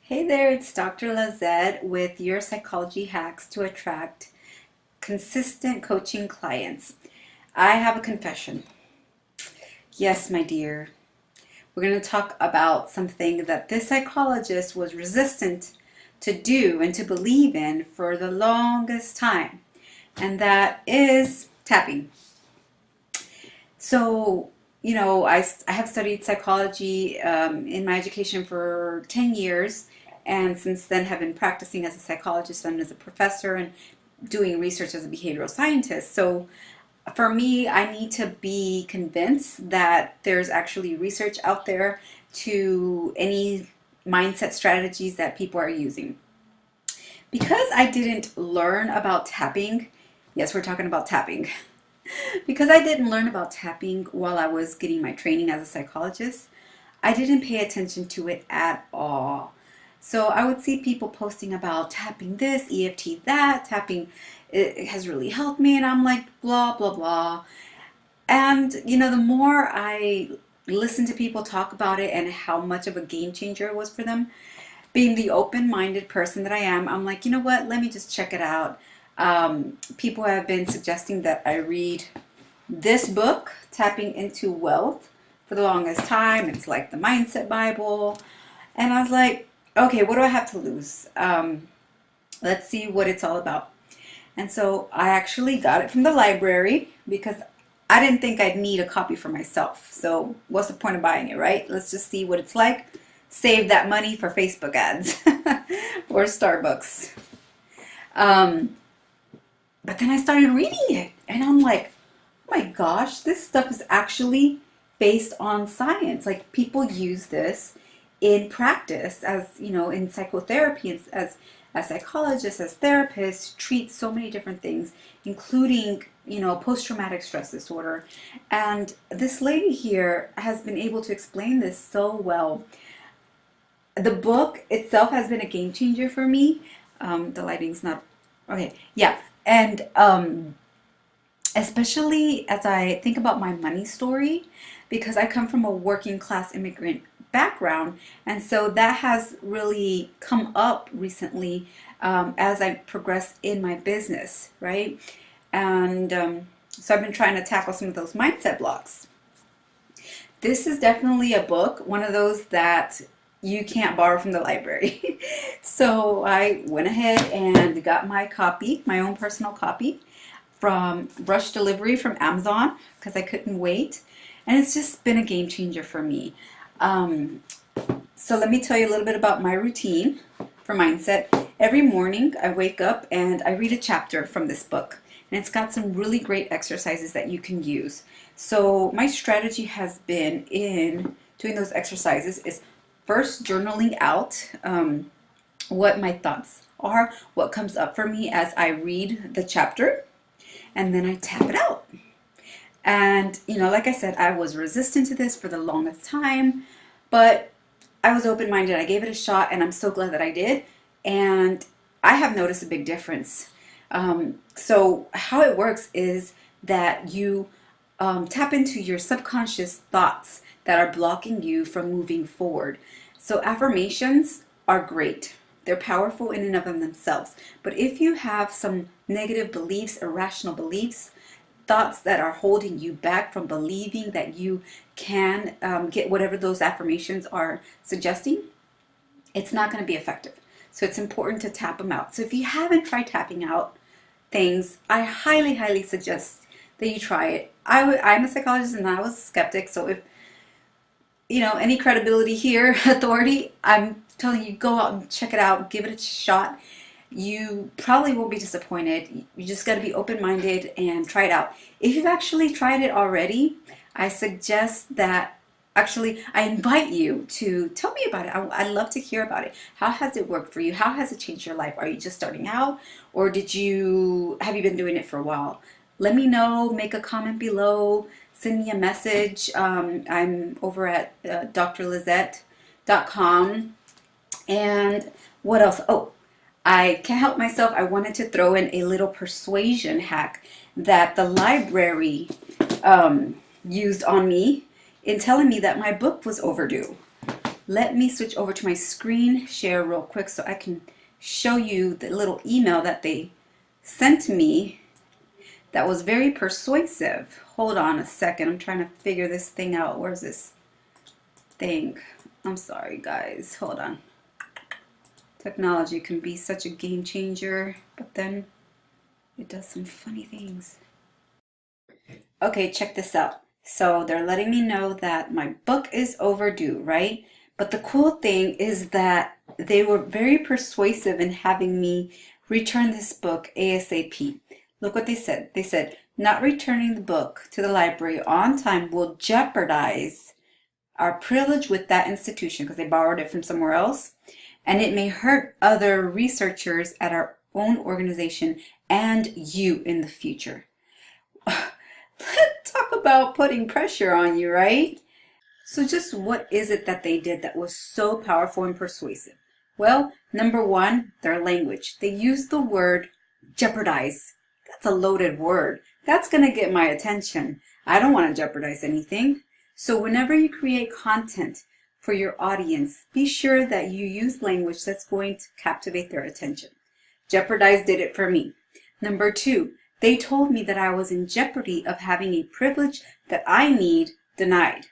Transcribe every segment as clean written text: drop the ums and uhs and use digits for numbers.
Hey there, it's Dr. Lazette with your psychology hacks to attract consistent coaching clients. I have a confession. Yes, my dear. We're going to talk about something that this psychologist was resistant to do and to believe in for the longest time, and that is tapping. So, I have studied psychology in my education for 10 years, and since then have been practicing as a psychologist and as a professor and doing research as a behavioral scientist. So, for me, I need to be convinced that there's actually research out there to any mindset strategies that people are using. Because I didn't learn about tapping, yes, we're talking about tapping. Because I didn't learn about tapping while I was getting my training as a psychologist, I didn't pay attention to it at all. So I would see people posting about tapping this, EFT that, tapping it has really helped me, and I'm like, blah, blah, blah. And, the more I listened to people talk about it and how much of a game changer it was for them, being the open-minded person that I am, I'm like, you know what, let me just check it out. People have been suggesting that I read this book, Tapping into Wealth, for the longest time. It's like the Mindset Bible. And I was like, okay, what do I have to lose? Let's see what it's all about. And so I actually got it from the library because I didn't think I'd need a copy for myself. So what's the point of buying it, right? Let's just see what it's like. Save that money for Facebook ads or Starbucks. But then I started reading it, and I'm like, oh my gosh, this stuff is actually based on science. Like, people use this in practice, as in psychotherapy, as psychologists, as therapists, treat so many different things, including post-traumatic stress disorder. And this lady here has been able to explain this so well. The book itself has been a game changer for me. The lighting's not okay. Yeah. And especially as I think about my money story, because I come from a working class immigrant background, and so that has really come up recently as I progress in my business, right? And so I've been trying to tackle some of those mindset blocks. This is definitely a book, one of those that you can't borrow from the library. So I went ahead and got my copy, my own personal copy, from rush delivery from Amazon because I couldn't wait. And it's just been a game changer for me. So let me tell you a little bit about my routine for mindset. Every morning I wake up and I read a chapter from this book. And it's got some really great exercises that you can use. So my strategy has been in doing those exercises is first journaling out what my thoughts are, what comes up for me as I read the chapter, and then I tap it out. And, like I said, I was resistant to this for the longest time, but I was open-minded. I gave it a shot, and I'm so glad that I did. And I have noticed a big difference. So how it works is that you tap into your subconscious thoughts that are blocking you from moving forward. So affirmations are great. They're powerful in and of themselves. But if you have some negative beliefs, irrational beliefs, thoughts that are holding you back from believing that you can get whatever those affirmations are suggesting, it's not going to be effective. So it's important to tap them out. So if you haven't tried tapping out things, I highly, highly suggest that you try it. I'm a psychologist and I was a skeptic, so if any credibility here, authority, I'm telling you, go out and check it out, give it a shot. You probably won't be disappointed. You just got to be open-minded and try it out. If you've actually tried it already, I suggest that, actually, I invite you to tell me about it. I'd love to hear about it. How has it worked for you? How has it changed your life? Are you just starting out, or have you been doing it for a while? Let me know. Make a comment below. Send me a message. I'm over at drlizette.com. And what else? Oh, I can't help myself. I wanted to throw in a little persuasion hack that the library used on me in telling me that my book was overdue. Let me switch over to my screen share real quick so I can show you the little email that they sent me that was very persuasive. Hold on a second. I'm trying to figure this thing out. Where's this thing? I'm sorry, guys. Hold on. Technology can be such a game changer, but then it does some funny things. Okay, check this out. So they're letting me know that my book is overdue, right? But the cool thing is that they were very persuasive in having me return this book ASAP. Look what they said. They said, not returning the book to the library on time will jeopardize our privilege with that institution because they borrowed it from somewhere else, and it may hurt other researchers at our own organization and you in the future. Talk about putting pressure on you, right? So just what is it that they did that was so powerful and persuasive? Well, number one, their language. They used the word jeopardize. That's a loaded word. That's going to get my attention. I don't want to jeopardize anything. So whenever you create content for your audience, be sure that you use language that's going to captivate their attention. Jeopardize did it for me. Number two, they told me that I was in jeopardy of having a privilege that I need denied.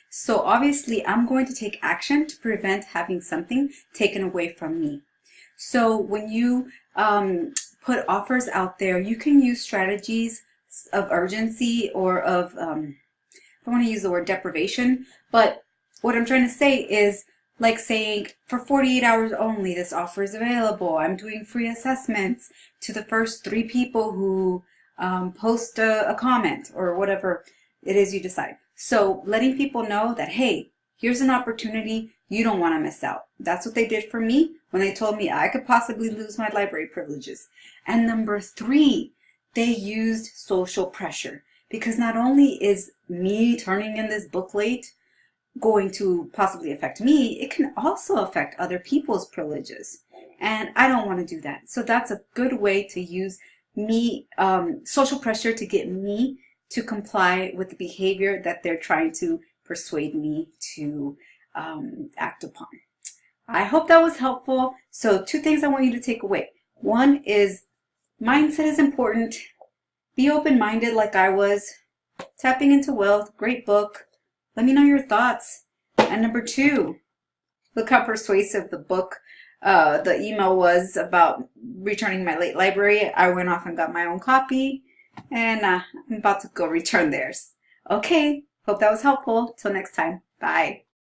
So obviously I'm going to take action to prevent having something taken away from me. So when you put offers out there, you can use strategies of urgency or of, I don't want to use the word deprivation, but what I'm trying to say is like saying for 48 hours only, this offer is available. I'm doing free assessments to the first 3 people who post a comment or whatever it is you decide. So letting people know that, hey, here's an opportunity you don't want to miss out. That's what they did for me when they told me I could possibly lose my library privileges. And number 3, they used social pressure, because not only is me turning in this book late going to possibly affect me, it can also affect other people's privileges. And I don't want to do that. So that's a good way to use me, social pressure to get me to comply with the behavior that they're trying to persuade me to act upon. I hope that was helpful. So 2 things I want you to take away. One is mindset is important. Be open-minded like I was. Tapping into Wealth, great book. Let me know your thoughts. And number 2, look how persuasive the book, the email was about returning my late library. I went off and got my own copy, and I'm about to go return theirs. Okay, hope that was helpful. Till next time, bye.